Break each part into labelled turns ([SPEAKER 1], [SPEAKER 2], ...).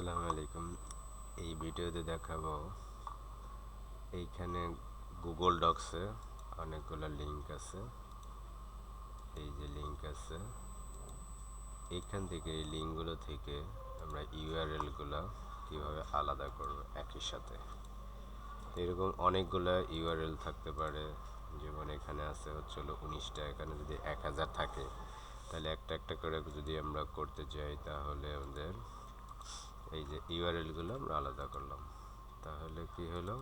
[SPEAKER 1] আসসালামু-আলাইকুম। এই ভিডিওতে দেখাবো এইখানে গুগল ডক্সে অনেকগুলো লিঙ্ক আছে। এই যে লিঙ্ক আছে, এইখান থেকে এই লিঙ্কগুলো থেকে আমরা ইউআরএলগুলো কীভাবে আলাদা করব একই সাথে। এরকম অনেকগুলো ইউআরএল থাকতে পারে, যেমন এখানে আছে হলো 19টা। এখানে যদি 1000 থাকে তাহলে একটা একটা করে যদি আমরা করতে যাই তাহলে আমাদের এই যে ইউআরএলগুলো আমরা আলাদা করলাম, তাহলে কি হলো,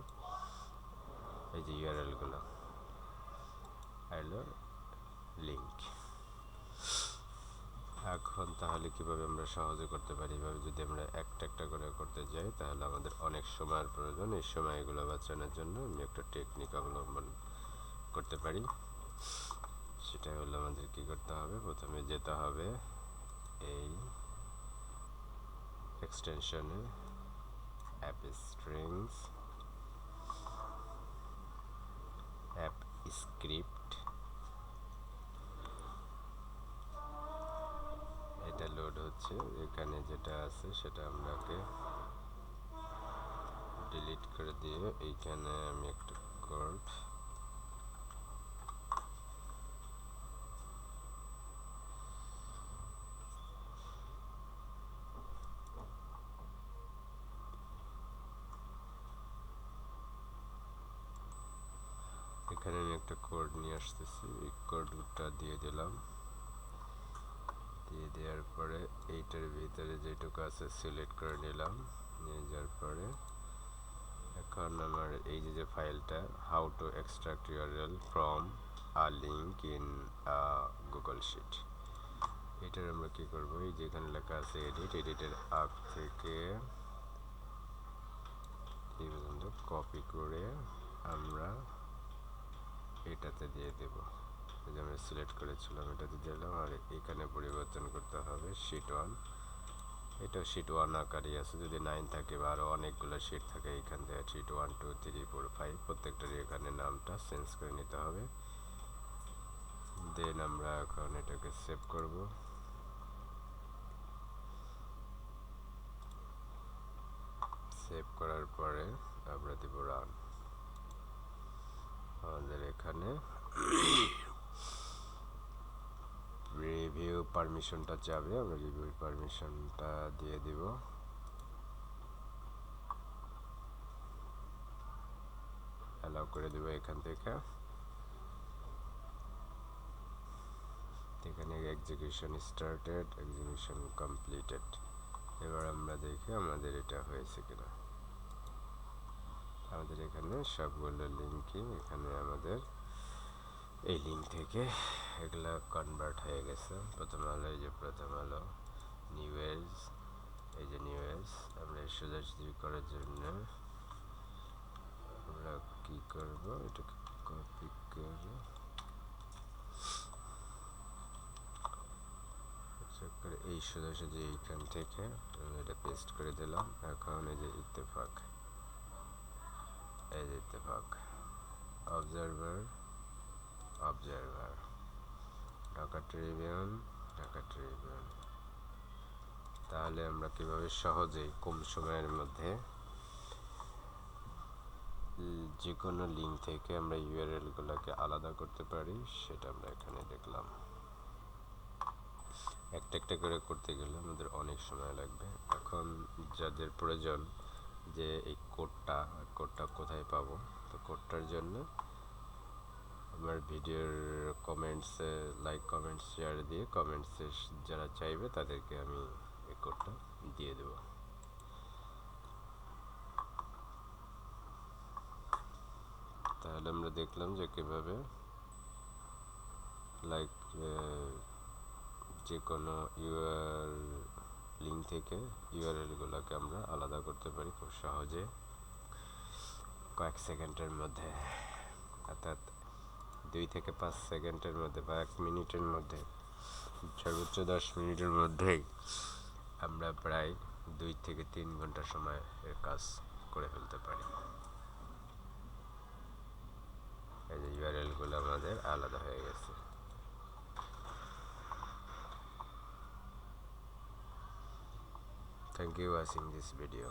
[SPEAKER 1] এই যে ইউআরএলগুলো হলো লিঙ্ক। এখন তাহলে কিভাবে আমরা সহজে করতে পারি? এভাবে যদি আমরা একটা একটা করে করতে যাই তাহলে আমাদের অনেক সময়ের প্রয়োজন। এই সময়গুলো বাঁচানোর জন্য আমি একটা টেকনিক অবলম্বন করতে পারি। সেটা হলো আমাদের কি করতে হবে, প্রথমে যেতে হবে এই এক্সটেনশনে অ্যাপ স্ট্রিংস, অ্যাপ স্ক্রিপ্ট। এটা লোড হচ্ছে। এখানে যেটা আছে সেটা আমরাকে ডিলিট করে দিয়ে এইখানে আমি একটা কোড নিয়ে আসতেছি। এই কোডটা দিয়ে দিলাম। দিয়ে দেওয়ার পরে এইটার ভিতরে যেটুকু আছে সিলেক্ট করে নিলাম। নিয়ে যাওয়ার পরে এখন আমার এই যে ফাইলটা how to extract URL from a link in Google sheet, এটার আমরা কি করব, এই যে এখানে লেখা আছে এডিট, এডিটের আগ থেকে এই পর্যন্ত কপি করে আমরা এটাতে দিয়ে দেব। এই যে আমি সিলেক্ট করেছিলাম এটাতে দিলাম। আর এখানে পরিবর্তন করতে হবে শিট 1। এটা শিট 1 আকারই আছে। যদি 9 থাকে বা আরও অনেকগুলো শিট থাকে, এইখান থেকে শিট 1 2 3 4 5 প্রত্যেকটারই এখানে নামটা চেঞ্জ করে নিতে হবে। দেন আমরা এখন এটাকে সেভ করব। সেভ করার পরে আমরা দেব রান। আমাদের এখানে রিভিউ পারমিশনটা যাবে, আমরা রিভিউ পারমিশনটা দিয়ে দিব। অ্যালাউ করে দেব এখান থেকে। এখানে এক্সিকিউশন স্টার্টেড, এক্সিকিউশন কমপ্লিটেড। এবার আমরা দেখি আমাদের এটা হয়েছে কিনা। আমাদের এখানে সবগুলো লিঙ্কই এখানে আমাদের এই লিঙ্ক থেকে এগুলা কনভার্ট হয়ে গেছে। প্রথম হলো এই যে প্রথম হলো নিউজ, এই যে নিউজ। আমরা সোজাসুজি করার জন্য আমরা কি করব, এটাকে কপি করে এই সোজাসুজি এইখান থেকে এটা পেস্ট করে দিলাম। এখন এই যে ইত্তেফাক, এই যে Ittefaq, observer, observer, Dhaka Tribune, Dhaka Tribune. তাহলে আমরা কিভাবে সহজেই কম সময়ের মধ্যে যে কোনো লিঙ্ক থেকে আমরা ইউআরএলগুলোকে আলাদা করতে পারি সেটা আমরা এখানে দেখলাম। একটা একটা করে করতে গেলে আমাদের অনেক সময় লাগবে। এখন যাদের প্রয়োজন যে এই কোডটা কোথায় পাবো, তো কোডটার জন্য আমার ভিডিওর কমেন্টসে লাইক, কমেন্টস, শেয়ার দিয়ে কমেন্টসে যারা চাইবে তাদেরকে আমি এই কোডটা দিয়ে দেব। তাহলে আমরা দেখলাম যে কীভাবে লাইক যে কোনো লিঙ্ক থেকে ইউআরএলগুলোকে আমরা আলাদা করতে পারি খুব সহজে, কয়েক সেকেন্ডের মধ্যে। অর্থাৎ 2 থেকে 5 সেকেন্ডের মধ্যে বা 1 মিনিটের মধ্যে, সর্বোচ্চ 10 মিনিটের মধ্যেই আমরা প্রায় 2 থেকে 3 ঘন্টা সময় এর কাজ করে ফেলতে পারি। এই যে ইউআরএলগুলো আমাদের আলাদা হয়ে গেছে। Thank you watching this video.